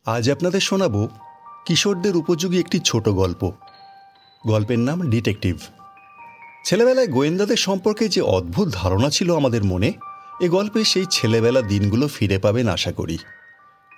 আজ আপনাদের শোনাব কিশোরদের উপযোগী একটি ছোট গল্প। গল্পের নাম ডিটেকটিভ। ছেলেবেলায় গোয়েন্দাদের সম্পর্কে যে অদ্ভুত ধারণা ছিল আমাদের মনে, এ গল্পে সেই ছেলেবেলা দিনগুলো ফিরে পাবেন আশা করি।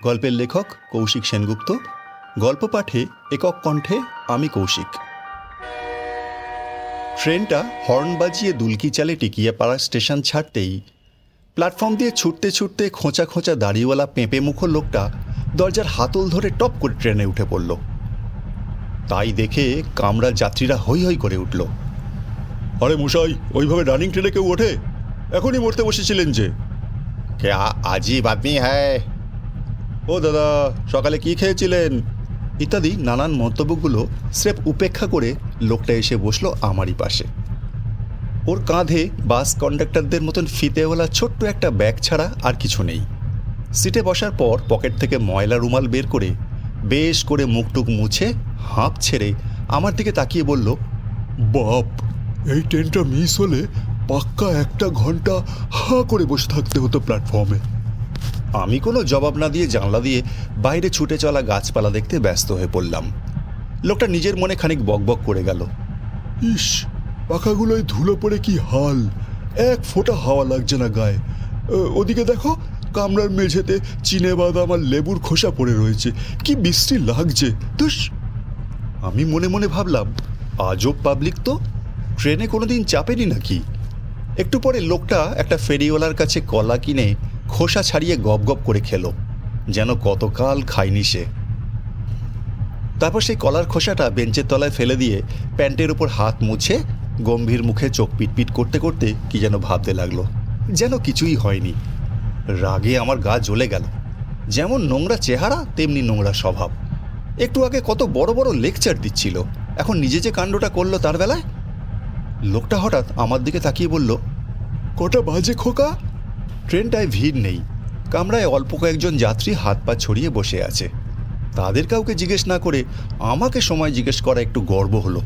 গল্পের লেখক কৌশিক সেনগুপ্ত, গল্প পাঠে একক কণ্ঠে আমি কৌশিক। ট্রেনটা হর্ন বাজিয়ে দুলকি চালে টিকিয়াপাড়া স্টেশন ছাড়তেই প্ল্যাটফর্ম দিয়ে ছুটতে ছুটতে খোঁচা খোঁচা দাড়িওয়ালা পেঁপে মুখো লোকটা দরজার হাতল ধরে টপ করে ট্রেনে উঠে পড়ল। তাই দেখে কামরার যাত্রীরা হৈ হৈ করে উঠল। আরে মশাই, ওইভাবে রানিং ট্রেনে কেউ ওঠে? এখনই মরতে বসেছিলেন যে। কে আজীব আদমি হ্যায়। ও দাদা, সকালে কি খেয়েছিলেন? ইত্যাদি নানান মন্তব্যগুলো স্রেফ উপেক্ষা করে লোকটা এসে বসলো আমারই পাশে। ওর কাঁধে বাস কন্ডাক্টরদের মতন ফিতেওয়ালা ছোট্ট একটা ব্যাগ ছাড়া আর কিছু নেই। সিটে বসার পর পকেট থেকে ময়লা রুমাল বের করে বেশ করে মুখটুক মুছে হাঁপ ছেড়ে আমার দিকে তাকিয়ে বলল, বাপ, এই ট্রেনটা মিস হলে পাক্কা 1 ঘন্টা হাঁ করে বসে থাকতে হতো প্ল্যাটফর্মে। আমি কোনো জবাব না দিয়ে জানলা দিয়ে বাইরে ছুটে চলা গাছপালা দেখতে ব্যস্ত হয়ে পড়লাম। লোকটা নিজের মনে খানিক বকবক করে গেল। ইস, পাখাগুলোয় ধুলো পড়ে কি হাল, 1 ফোঁটা হাওয়া লাগছে না গায়ে। ওদিকে দেখো, কামরার মেঝেতে চিনে বাদাম আর লেবুর খোসা পড়ে রয়েছে, কি বিশ্রী লাগছে। ধুস! আমি মনে মনে ভাবলাম, আজব পাবলিক তো, ট্রেনে কোনোদিন চাপেনি নাকি। একটু পরে লোকটা একটা ফেরিওয়ালার কাছে কলা কিনে খোসা ছাড়িয়ে গপ গপ করে খেলো, যেন কতকাল খায়নি সে। তারপর সেই কলার খোসাটা বেঞ্চের তলায় ফেলে দিয়ে প্যান্টের উপর হাত মুছে গম্ভীর মুখে চোখ পিটপিট করতে করতে কি যেন ভাবতে লাগলো, যেন কিছুই হয়নি। রাগে আমার গা জ্বলে গেল। যেমন নোংরা চেহারা তেমনি নোংরা স্বভাব। একটু আগে কত বড় বড় লেকচার দিচ্ছিল, এখন নিজে যে কাণ্ডটা করলো তার বেলায়। লোকটা হঠাৎ আমার দিকে তাকিয়ে বলল, কটা বাজে খোকা? ট্রেনটায় ভিড় নেই, কামরায় অল্প কয়েকজন যাত্রী হাত পা ছড়িয়ে বসে আছে। তাদের কাউকে জিজ্ঞেস না করে আমাকে সময় জিজ্ঞেস করা একটু গর্ব হলো।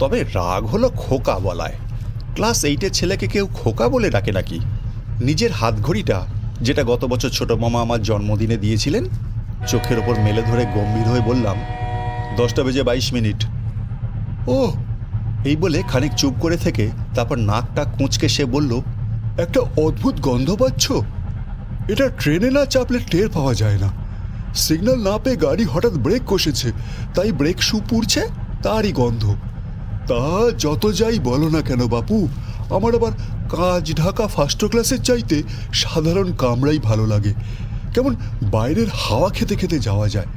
তবে রাগ হলো খোকা বলায়। ক্লাস 8-এর ছেলেকে কেউ খোকা বলে ডাকে নাকি? নিজের হাত ঘড়িটা, যেটা গত বছর ছোট মামা আমার জন্মদিনে দিয়েছিলেন, চোখের ওপর মেলে ধরে গম্ভীর হয়ে বললাম, 10:22। ও, এই বলে খানিক চুপ করে থেকে তারপর নাকটা কুঁচকে সে বলল, একটা অদ্ভুত গন্ধ পাচ্ছ? এটা ট্রেনে না চাপলে টের পাওয়া যায় না। সিগন্যাল না পেয়ে গাড়ি হঠাৎ ব্রেক কষেছে, তাই ব্রেক শু পুড়ছে, তারই গন্ধ। তা যত যাই বলো না কেন বাপু, আমার আবার কাজ ঢাকা ফার্স্ট ক্লাসের চাইতে সাধারণ কামরাই ভালো লাগে। কেমন বাইরের হাওয়া খেতে খেতে যাওয়া যায়।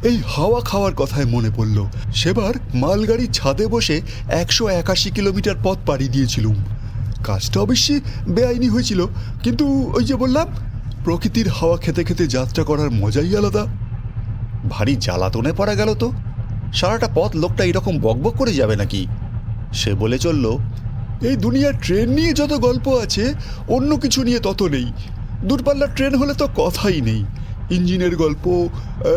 এই হাওয়া খাওয়ার কথায় মনে পড়ল, সেবার মালগাড়ির ছাদে বসে 181 কিলোমিটার পথ পাড়ি দিয়েছিলুম। কাজটা অবশ্যই বেআইনি হয়েছিল, কিন্তু ওই যে বললাম, প্রকৃতির হাওয়া খেতে খেতে যাত্রা করার মজাই আলাদা। ভারী জ্বালাতনে পড়া গেল তো। সারাটা পথ লোকটা এরকম বকবক করে যাবে নাকি? সে বলে চলল, এই দুনিয়ার ট্রেন নিয়ে যত গল্প আছে, অন্য কিছু নিয়ে তত নেই। দূরপাল্লার ট্রেন হলে তো কথাই নেই। ইঞ্জিনের গল্প,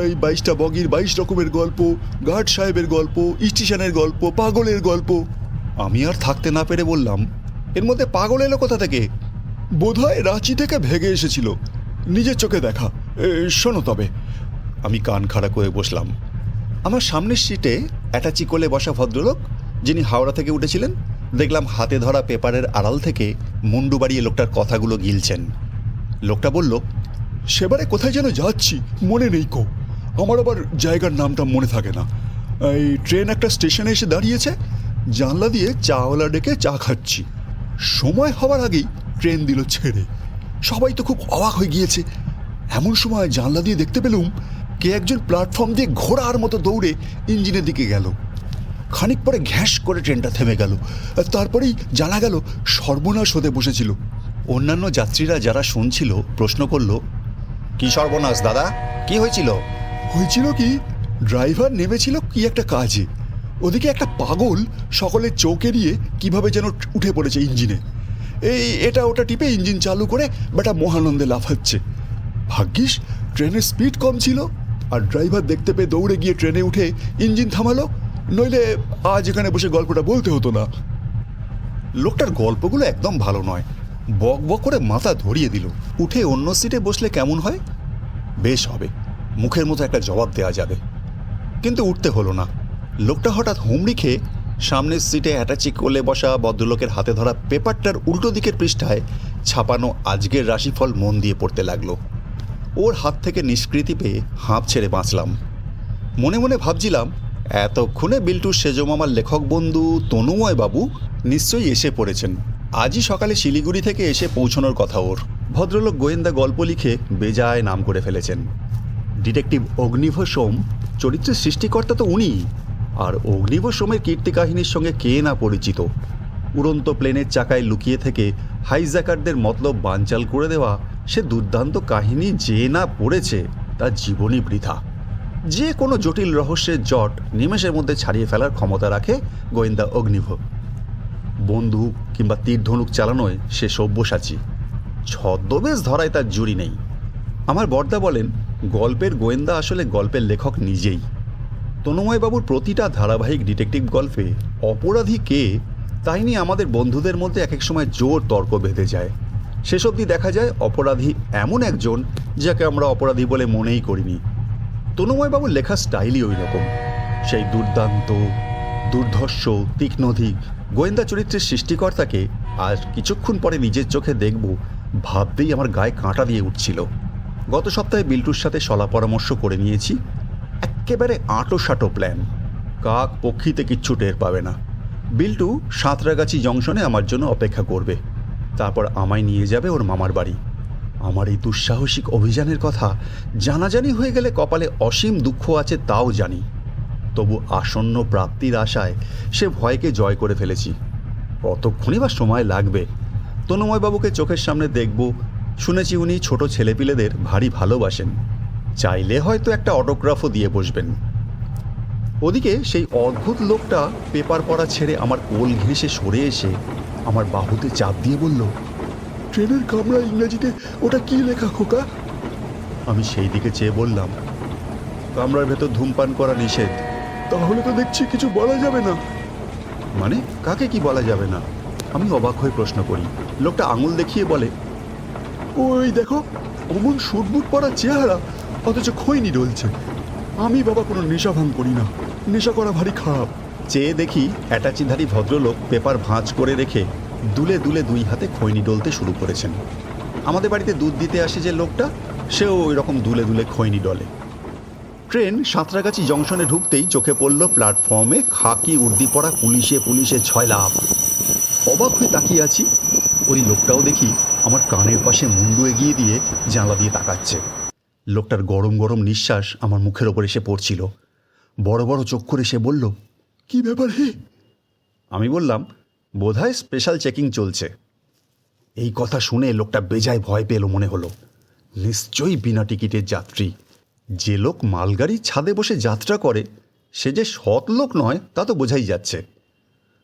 এই 22টা বগির 22 রকমের গল্প, গার্ড সাহেবের গল্প, স্টেশনের গল্প, পাগলের গল্প। আমি আর থাকতে না পেরে বললাম, এর মধ্যে পাগল এলো কোথা থেকে? বোধহয় রাঁচি থেকে ভেগে এসেছিল, নিজের চোখে দেখা। শোনো তবে। আমি কান খাড়া করে বসলাম। আমার সামনের সিটে অ্যাটাচি কোলে বসা ভদ্রলোক, যিনি হাওড়া থেকে উঠেছিলেন, দেখলাম হাতে ধরা পেপারের আড়াল থেকে মুন্ডু বাড়িয়ে লোকটার কথাগুলো গিলছেন। লোকটা বলল, সেবারে কোথায় যেন যাচ্ছি, মনে নেই কো। আমার আবার জায়গার নামটা মনে থাকে না। এই ট্রেন একটা স্টেশনে এসে দাঁড়িয়েছে, জানলা দিয়ে চাওয়ালা ডেকে চা খাচ্ছি। সময় হওয়ার আগেই ট্রেন দিল ছেড়ে। সবাই তো খুব অবাক হয়ে গিয়েছে। এমন সময় জানলা দিয়ে দেখতে পেলুম কে একজন প্ল্যাটফর্ম দিয়ে ঘোড়ার মতো দৌড়ে ইঞ্জিনের দিকে গেল। খানিক পরে ঘ্যাস করে ট্রেনটা থেমে গেল। তারপরেই জানা গেল সর্বনাশ হতে বসেছিল। অন্যান্য যাত্রীরা যারা শুনছিল প্রশ্ন করল, কি সর্বনাশ দাদা, কি হয়েছিল? হয়েছিল কি, ড্রাইভার নেমেছিল কি একটা কাজে, ওদিকে একটা পাগল সকলের চোখ এড়িয়ে কিভাবে যেন উঠে পড়েছে ইঞ্জিনে। এটা ওটা টিপে ইঞ্জিন চালু করে বেটা মহানন্দে লাফাচ্ছে। ভাগ্যিস ট্রেনের স্পিড কম ছিল, আর ড্রাইভার দেখতে পেয়ে দৌড়ে গিয়ে ট্রেনে উঠে ইঞ্জিন থামালো, নইলে আজ এখানে বসে গল্পটা বলতে হতো না। লোকটার গল্পগুলো একদম ভালো নয়, বক বক করে মাথা ধরিয়ে দিল। উঠে অন্য সিটে বসলে কেমন হয়? বেশ হবে। মুখের মতো একটা জবাব দেওয়া যাবে, কিন্তু উঠতে হলো না। লোকটা হঠাৎ হুমড়ি খেয়ে সামনের সিটে অ্যাটাচি কোলে বসা ভদ্রলোকের হাতে ধরা পেপারটার উল্টো দিকের পৃষ্ঠায় ছাপানো আজকের রাশিফল মন দিয়ে পড়তে লাগলো। ওর হাত থেকে নিষ্কৃতি পেয়ে হাঁপ ছেড়ে বাঁচলাম। মনে মনে ভাবছিলাম, এতক্ষণে বিল্টুর সেজমামার লেখক বন্ধু তনুময় বাবু নিশ্চয়ই এসে পড়েছেন। আজই সকালে শিলিগুড়ি থেকে এসে পৌঁছানোর কথা ওর। ভদ্রলোক গোয়েন্দা গল্প লিখে বেজায় নাম করে ফেলেছেন। ডিটেকটিভ অগ্নিভ সোম চরিত্রের সৃষ্টিকর্তা তো উনি। আর অগ্নিভ সোমের কীর্তি কাহিনীর সঙ্গে কে না পরিচিত। উড়ন্ত প্লেনের চাকায় লুকিয়ে থেকে হাইজ্যাকারদের মতলব বানচাল করে দেওয়া সে দুর্দান্ত কাহিনী যে না পড়েছে তার জীবনই বৃথা। যে কোনো জটিল রহস্যের জট নিমেষের মধ্যে ছাড়িয়ে ফেলার ক্ষমতা রাখে গোয়েন্দা অগ্নিভ। বন্দুক কিংবা তীর ধনুক চালানোয় সে সব্যসাচী। ছদ্মবেশ ধরায় তার জুড়ি নেই। আমার বর্দা বলেন, গল্পের গোয়েন্দা আসলে গল্পের লেখক নিজেই। তনুময়বাবুর প্রতিটা ধারাবাহিক ডিটেকটিভ গল্পে অপরাধী কে তাই নিয়ে আমাদের বন্ধুদের মধ্যে এক এক সময় জোর তর্ক বেঁধে যায়। শেষ অবধি দেখা যায় অপরাধী এমন একজন যাকে আমরা অপরাধী বলে মনেই করিনি। তনুময়বাবুর লেখার স্টাইলই ওই রকম। সেই দুর্দান্ত, দুর্ধর্ষ, তীক্ষ্ণধিক গোয়েন্দা চরিত্রের সৃষ্টিকর্তাকে আর কিছুক্ষণ পরে নিজের চোখে দেখব ভাবতেই আমার গায়ে কাঁটা দিয়ে উঠছিল। গত সপ্তাহে বিল্টুর সাথে সলা পরামর্শ করে নিয়েছি। একেবারে আঁটো প্ল্যান। কাক পক্ষীতে কিচ্ছু টের পাবে না। বিল্টু সাঁতরাগাছি জংশনে আমার জন্য অপেক্ষা করবে। তারপর আমায় নিয়ে যাবে ওর মামার বাড়ি। আমার এই দুঃসাহসিক অভিযানের কথা জানাজানি হয়ে গেলে কপালে অসীম দুঃখ আছে তাও জানি। তবু আসন্ন প্রাপ্তির আশায় সে ভয়কে জয় করে ফেলেছি। কতক্ষণই বা সময় লাগবে। তনুময়বাবুকে চোখের সামনে দেখব। শুনেছি উনি ছোট ছেলেপিলেদের ভারী ভালোবাসেন। চাইলে হয়তো একটা অটোগ্রাফও দিয়ে বসবেন। ওদিকে সেই অদ্ভুত লোকটা পেপার পড়া ছেড়ে আমার কোল ঘেঁষে সরে এসে আমার বাহুতে চাপ দিয়ে বলল, ট্রেনের কামরা ইংরেজিতে ওটা কি লেখা খোকা? আমি সেই দিকে চেয়ে বললাম, কামরার ভেতর ধূমপান করা নিষেধ। তাহলে তো দেখছি কিছু বলা যাবে না। মানে কাকে কি বলা যাবে না? আমি অবাক হয়ে প্রশ্ন করি। লোকটা আঙুল দেখিয়ে বলে, ওই দেখো, অমন সুটবুট পরা চেহারা, অথচ খৈনি ডলছে। আমি বাবা কোনো নেশা ভাঙ করি না, নেশা করা ভারী খারাপ। চেয়ে দেখি অ্যাটাচিধারী ভদ্রলোক পেপার ভাঁজ করে রেখে দুলে দুলে দুই হাতে খৈনি ডলতে শুরু করেছেন। আমাদের বাড়িতে দুধ দিতে আসে যে লোকটা, সেও ওই রকম দুলে দুলে খৈনি ডলে। ট্রেন সাঁতরাগাছি জংশনে ঢুকতেই চোখে পড়ল প্ল্যাটফর্মে খাকি উর্দি পরা পুলিশে ছয়লাপ। অবাক হয়ে তাকিয়ে আছি। ওই লোকটাও দেখি আমার কানের পাশে মুন্ডু এগিয়ে দিয়ে জানলা দিয়ে তাকাচ্ছে। লোকটার গরম গরম নিঃশ্বাস আমার মুখের ওপর এসে পড়ছিল। বড় বড় চোখ করে সে বলল, কি ব্যাপার হে? আমি বললাম, বোধহয় স্পেশাল চেকিং চলছে। এই কথা শুনে লোকটা বেজায় ভয় পেল মনে হলো। নিশ্চয়ই বিনা টিকিটের যাত্রী। যে লোক মালগাড়ির ছাদে বসে যাত্রা করে সে যে সৎ লোক নয় তা তো বোঝাই যাচ্ছে।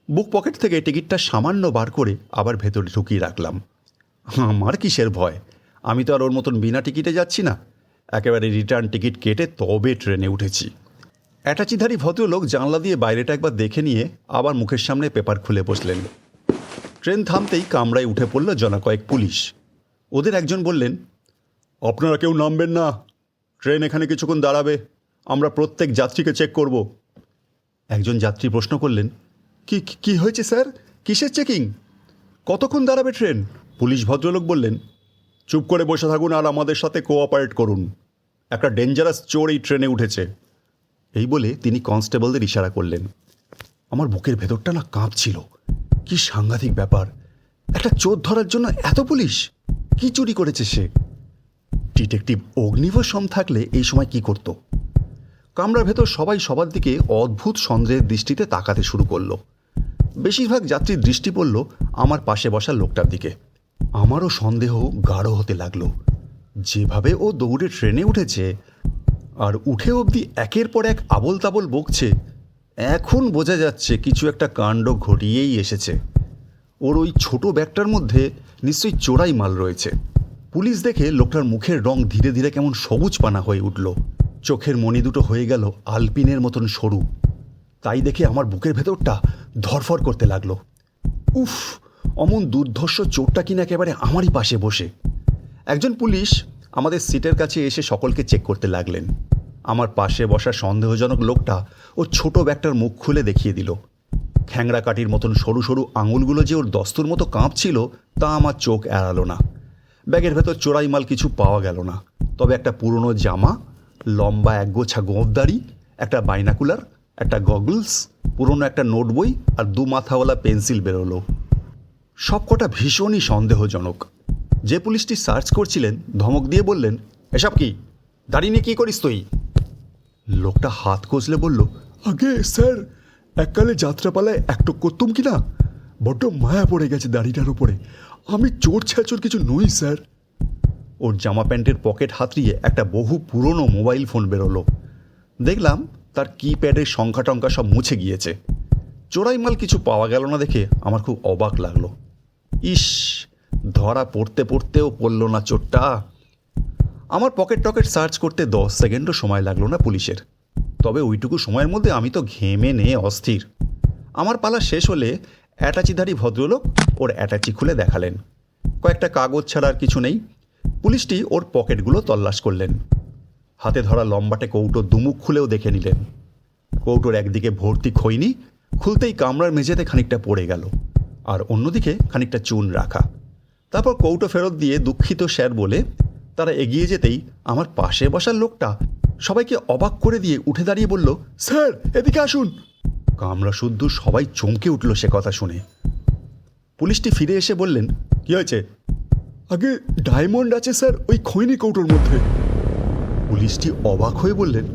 বুক পকেট থেকে টিকিটটা সামান্য বার করে আবার ভেতরে ঢুকিয়ে রাখলাম। আমার কিসের ভয়? আমি তো আর ওর মতন বিনা টিকিটে যাচ্ছি না। একেবারে রিটার্ন টিকিট কেটে তবে ট্রেনে উঠেছি। অ্যাটাচিধারী ভদ্রলোক জানলা দিয়ে বাইরেটা একবার দেখে নিয়ে আবার মুখের সামনে পেপার খুলে বসলেন। ট্রেন থামতেই কামরায় উঠে পড়ল জনা কয়েক পুলিশ। ওদের একজন বললেন, আপনারা কেউ নামবেন না, ট্রেন এখানে কিছুক্ষণ দাঁড়াবে, আমরা প্রত্যেক যাত্রীকে চেক করব। একজন যাত্রী প্রশ্ন করলেন, কি হয়েছে স্যার? কিসের চেকিং? কতক্ষণ দাঁড়াবে ট্রেন? পুলিশ ভদ্রলোক বললেন, চুপ করে বসে থাকুন আর আমাদের সাথে কোঅপারেট করুন। একটা ডেঞ্জারাস চোর এই ট্রেনে উঠেছে। এই বলে তিনি কনস্টেবলদের ইশারা করলেন। আমার বুকের ভেতরটা না কাঁপছিল। কি সাংঘাতিক ব্যাপার! একটা চোর ধরার জন্য এত পুলিশ! কি চুরি করেছে সে? ডিটেকটিভ অগ্নিভ সোম থাকলে এই সময় কি করত? কামরার ভেতর সবাই সবার দিকে অদ্ভুত সন্দেহের দৃষ্টিতে তাকাতে শুরু করলো। বেশিরভাগ যাত্রীর দৃষ্টি পড়ল আমার পাশে বসা লোকটার দিকে। আমারও সন্দেহ গাঢ় হতে লাগলো। যেভাবে ও দৌড়ে ট্রেনে উঠেছে আর উঠে অবধি একের পর এক আবোল তাবোল বকছে, এখন বোঝা যাচ্ছে কিছু একটা কাণ্ড ঘটিয়েই এসেছে। ওর ওই ছোট ব্যাগটার মধ্যে নিশ্চয়ই চোরাই মাল রয়েছে। পুলিশ দেখে লোকটার মুখের রং ধীরে ধীরে কেমন সবুজ পানা হয়ে উঠল। চোখের মণি দুটো হয়ে গেল আলপিনের মতন সরু। তাই দেখে আমার বুকের ভেতরটা ধরফর করতে লাগলো। উফ, অমন দুর্ধর্ষ চোরটা কিনা একেবারে আমারই পাশে বসে। একজন পুলিশ আমাদের সিটের কাছে এসে সকলকে চেক করতে লাগলেন। আমার পাশে বসা সন্দেহজনক লোকটা ওর ছোট ব্যাগটার মুখ খুলে দেখিয়ে দিল। খ্যাংরা কাঠির মতন সরু সরু আঙুলগুলো যে ওর দস্তুর মতো কাঁপছিল তা আমার চোখ এড়ালো না। ব্যাগের ভেতর চোরাই মাল কিছু পাওয়া গেল না, তবে একটা পুরনো জামা, লম্বা একগোছা গোঁফদাড়ি, একটা বাইনাকুলার, একটা গগলস, পুরনো একটা নোট বই আর 2 মাথাওয়ালা পেন্সিল বেরোলো। সবকটা ভীষণই সন্দেহজনক। যে পুলিশটি সার্চ করছিলেন ধমক দিয়ে বললেন, এসব কি? দাড়ি নিয়ে কী করিস তুই? লোকটা হাত কচলে বলল, আগে স্যার, এককালে যাত্রাপালায় একটক করতুম কি না, বড্ড মায়া পড়ে গেছে দাড়িটার উপরে। আমি চোর ছ্যাচোর কিছু নই স্যার। ওর জামা প্যান্টের পকেট হাতড়িয়ে একটা বহু পুরনো মোবাইল ফোন বেরোলো। দেখলাম তার কিপ্যাডের সংখ্যা টঙ্কা সব মুছে গিয়েছে। চোরাই মাল কিছু পাওয়া গেল না দেখে আমার খুব অবাক লাগলো। ইস, ধরা পড়তে পড়তেও পড়ল না চোরটা। আমার পকেট সার্চ করতে 10 সেকেন্ডও সময় লাগলো না পুলিশের। তবে ওইটুকু সময়ের মধ্যে আমি তো ঘেমে নিয়ে অস্থির। আমার পালা শেষ হলে অ্যাটাচিধারী ভদ্রলোক ওর অ্যাটাচি খুলে দেখালেন। কয়েকটা কাগজ ছাড়া আর কিছু নেই। পুলিশটি ওর পকেটগুলো তল্লাশ করলেন। হাতে ধরা লম্বাটে কৌটো দুমুখ খুলেও দেখে নিলেন। কৌটোর একদিকে ভর্তি খৈনি, খুলতেই কামরার মেঝেতে খানিকটা পড়ে গেল, আর অন্যদিকে খানিকটা চুন রাখা। তারপর কৌটো ফেরত দিয়ে দুঃখিত স্যার বলে তারা এগিয়ে যেতেই আমার পাশে বসার লোকটা সবাইকে অবাক করে দিয়ে উঠে দাঁড়িয়ে বলল, স্যার এদিকে আসুন। কামরা শুদ্ধ সবাই চমকে উঠল সে কথা শুনে। পুলিশটি ফিরে এসে বললেন, কী হয়েছে? আগে ডায়মন্ড আছে স্যার ওই খৈনি কৌটোর মধ্যে। পুলিশটি অবাক হয়ে বললেন,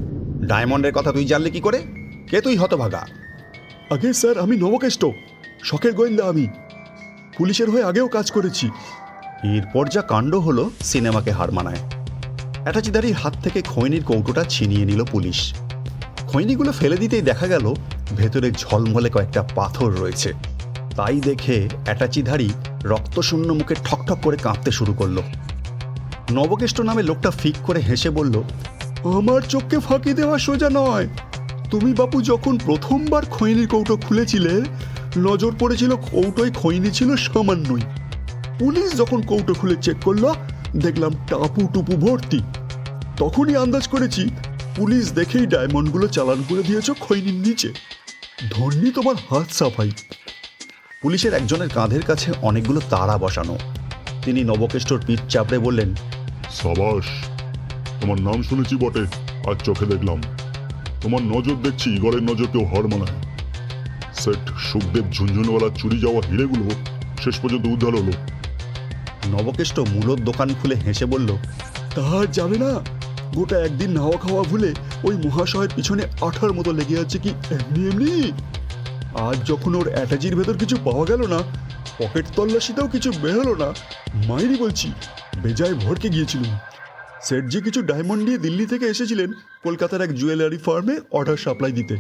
ডায়মন্ডের কথা তুই জানলে কি করে? কে তুই হতভাগা? আগে স্যার আমি নবকেষ্ট, শখের গোয়েন্দা আমি। পুলিশের হয়ে আগেও কাজ করেছি। এরপর যা কাণ্ড হলো সিনেমাকে হার মানায়। অ্যাটাচিদারির হাত থেকে খৈনির কৌটোটা ছিনিয়ে নিল পুলিশ। খৈনিগুলো ফেলে দিতেই দেখা গেল ভেতরে ঝলমলে কয়েকটা পাথর রয়েছে। তাই দেখে অ্যাটাচিধারী রক্তশূন্য মুখে ঠকঠক করে কাঁপতে শুরু করলো। নবকেষ্ট নামে লোকটা ফিক করে হেসে বলল, আমার চোখকে ফাঁকি দেওয়া সোজা নয়। তুমি বাপু যখন প্রথমবার খৈনির কৌটো খুলেছিলে, নজর পড়েছিল কৌটোয় খৈনি ছিল সামান্যই। পুলিশ যখন কৌটো খুলে চেক করলো, দেখলাম টাপু টুপু ভর্তি। তখনই আন্দাজ করেছি পুলিশ দেখেই ডায়মন্ডগুলো চালান করে দিয়েছ খৈনির নিচে। ধন্যি তোমার হাত সাফাই। পুলিশের একজনের কাঁধের কাছে অনেকগুলো তারা বসানো। তিনি নবকেষ্টর পিঠ চাপড়ে বললেন, সাবাস, তোমার নাম শুনেছি বটে, আজ চোখে দেখলাম। তোমার নজর দেখছি ইগলের নজরকেও হার মানায়। সেট সুখদেব ঝুনঝুনওয়ালা চুরি যাওয়া হিরেগুলো শেষ পর্যন্ত উদ্ধার হলো। নবকেষ্ট মূলর দোকান খুলে হেসে বলল, তা যাবে না, গোটা একদিন নাওয়া খাওয়া ভুলে ওই মহাশয়ের পিছনে আঠার মতো লেগে আছে কি এমনি এমনি। আজ যখন ওর অ্যাটাচির ভেতর কিছু পাওয়া গেল না, পকেট তল্লাশিতেও কিছু বেরোলো না, মাইরি বলছি বেজায় ভরকে গিয়েছিলাম। সেটজি কিছু ডায়মন্ড নিয়ে দিল্লি থেকে এসেছিলেন কলকাতার এক জুয়েলারি ফার্মে অর্ডার সাপ্লাই দিতে।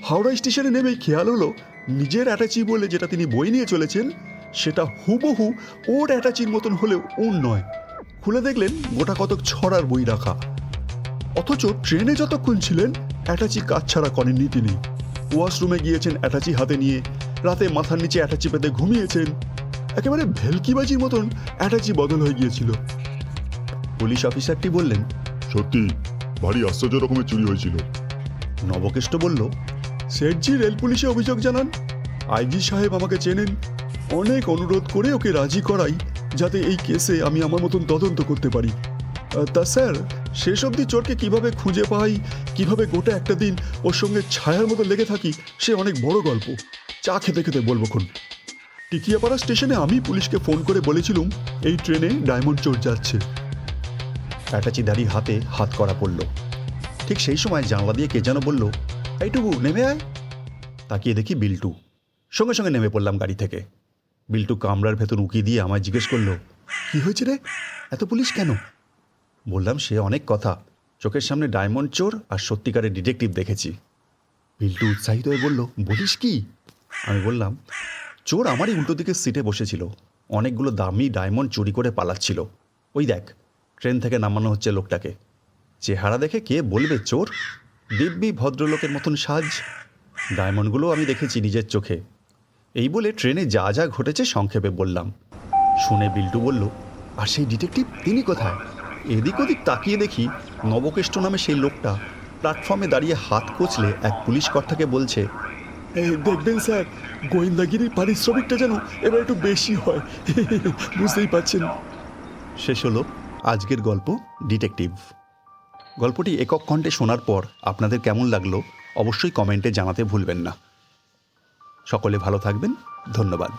হাওড়া স্টেশনে নেমেই খেয়াল হলো নিজের অ্যাটাচি বলে যেটা তিনি বই নিয়ে চলেছেন, সেটা হুবহু ওর অ্যাটাচির মতন হলেও ওর নয়। খুলে দেখলেন গোটা কতক ছড়ার বই রাখা। অথচ ট্রেনে যতক্ষণ ছিলেন অ্যাটাচি কাজ ছাড়া করেননি তিনি। ওয়াশরুমে গিয়েছেন অ্যাটাচি হাতে নিয়ে, রাতে মাথার নিচে অ্যাটাচি পেতে ঘুমিয়েছেন। একেবারে ভেলকিবাজির মতন অ্যাটাচি বদল হয়ে গিয়েছিল। পুলিশ অফিসারটি বললেন, সত্যি ভারী আশ্চর্য রকমের চুরি হয়েছিল। নবকেষ্ট বলল, সেটজি রেল পুলিশে অভিযোগ জানান। আইজি সাহেব আমাকে চেনেন, অনেক অনুরোধ করে ওকে রাজি করাই যাতে এই কেসে আমি আমার মতন তদন্ত করতে পারি। তা স্যার, শেষ অবধি চোরকে কিভাবে খুঁজে পাই, কিভাবে গোটা একটা দিন ওর সঙ্গে ছায়ার মতো লেগে থাকি, সে অনেক বড় গল্প। চা খেতে খেতে বলবক্ষণ। টিকিয়াপাড়া স্টেশনে আমি পুলিশকে ফোন করে বলেছিলুম এই ট্রেনে ডায়মন্ড চোর যাচ্ছে। অ্যাটাচিধারী হাতে হাত করা পড়ল। ঠিক সেই সময় জানলা দিয়ে কে যেন বলল, এইটুকু নেমে আয়। তাকিয়ে দেখি বিল্টু। সঙ্গে সঙ্গে নেমে পড়লাম গাড়ি থেকে। বিল্টু কামরার ভেতর উঁকি দিয়ে আমায় জিজ্ঞেস করলো, কি হয়েছে রে, এত পুলিশ কেন? বললাম সে অনেক কথা, চোখের সামনে ডায়মন্ড চোর আর সত্যিকারের ডিটেকটিভ দেখেছি। বিল্টু উৎসাহিত হয়ে বলল, বলিস কি? আমি বললাম, চোর আমারই উল্টো দিকের সিটে বসেছিল, অনেকগুলো দামি ডায়মন্ড চুরি করে পালাচ্ছিল। ওই দেখ, ট্রেন থেকে নামানো হচ্ছে লোকটাকে। চেহারা দেখে কে বলবে চোর? দিব্যি ভদ্রলোকের মতন সাজ। ডায়মন্ডগুলো আমি দেখেছি নিজের চোখে। এই বলে ট্রেনে যা যা ঘটেছে সংক্ষেপে বললাম। শুনে বিল্টু বলল, আর সেই ডিটেকটিভ তিনি কোথায়? এদিক ওদিক তাকিয়ে দেখি নবকেষ্ট নামে সেই লোকটা প্ল্যাটফর্মে দাঁড়িয়ে হাত কচলে এক পুলিশ কর্তাকে বলছে, এই দেখবেন স্যার, গোয়েন্দাগিরির পারিশ্রমিকটা যেন এবার একটু বেশি হয়। বুঝতেই পারছেন। শেষ হলো আজকের গল্প ডিটেকটিভ। গল্পটি একক কণ্ঠে শোনার পর আপনাদের কেমন লাগলো অবশ্যই কমেন্টে জানাতে ভুলবেন না। সকলে ভালো থাকবেন, ধন্যবাদ।